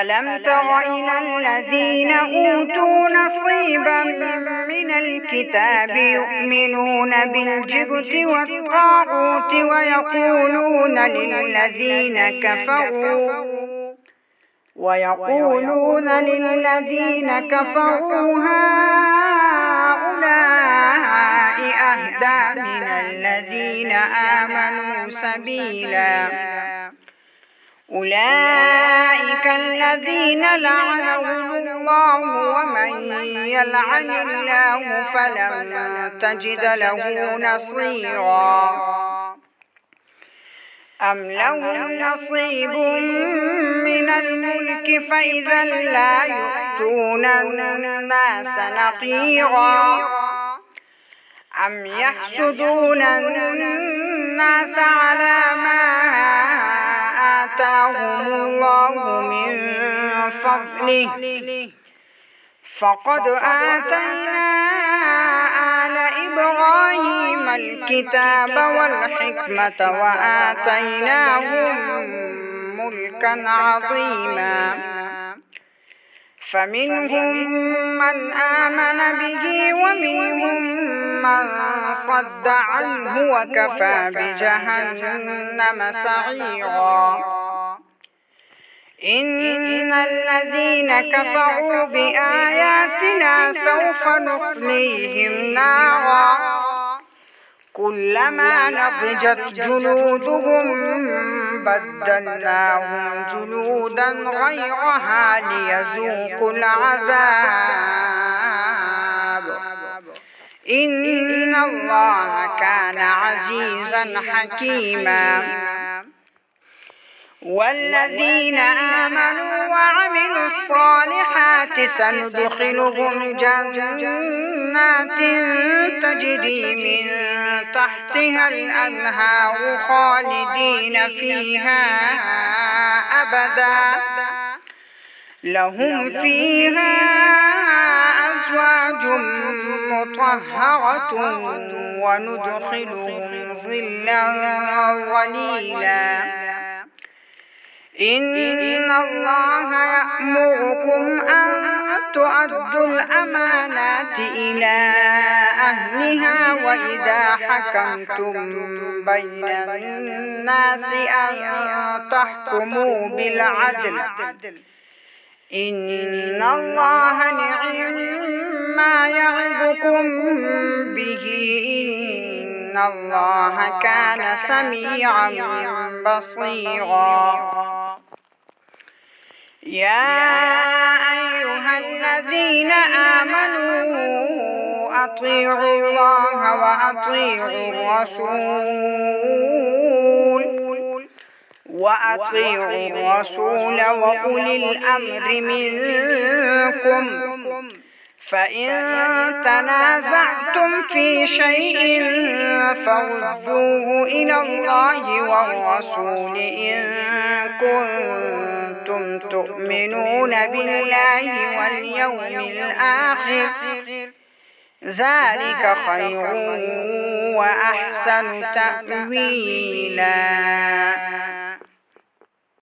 ألم تر إلى الذين أوتوا نصيبا من الكتاب يؤمنون بالجبت والطاغوت ويقولون للذين كفروا هؤلاء أهدى من الذين آمنوا سبيلا أولئك الذين لعنهم الله ومن يلعن الله فلن تجد له نصيرا أم لهم نصيب من الملك فإذا لا يؤتون الناس نقيرا أم يحسدون الناس على ما آتاهم الله من فضله فقد آتينا آل إبراهيم الكتاب والحكمة وآتيناهم ملكا عظيما فمنهم من آمن به ومنهم من صد عنه وكفى بجهنم سعيرا إن الذين كفروا بآياتنا سوف نصليهم نارا كلما نضجت جلودهم بدلناهم جلودا غيرها ليذوقوا العذاب إن الله كان عزيزا حكيما والذين آمنوا وعملوا الصالحات سندخلهم جنات تجري من تحتها الأنهار خالدين فيها أبدا لهم فيها أزواج مطهرة وندخلهم ظلا ظليلا إن الله يأمركم أن تؤدوا الأمانات إلى أهلها وإذا حكمتم بين الناس أن تحكموا بالعدل إن الله نعم ما يعظكم به إن الله كان سميعا بصيرا يا أيها الذين آمنوا أطيعوا الله وأطيعوا الرسول وأولي الأمر منكم فإن تنازعتم في شيء فردوه إلى الله والرسول إن كنتم تؤمنون بالله واليوم الآخر ذلك خير وأحسن تأويلا.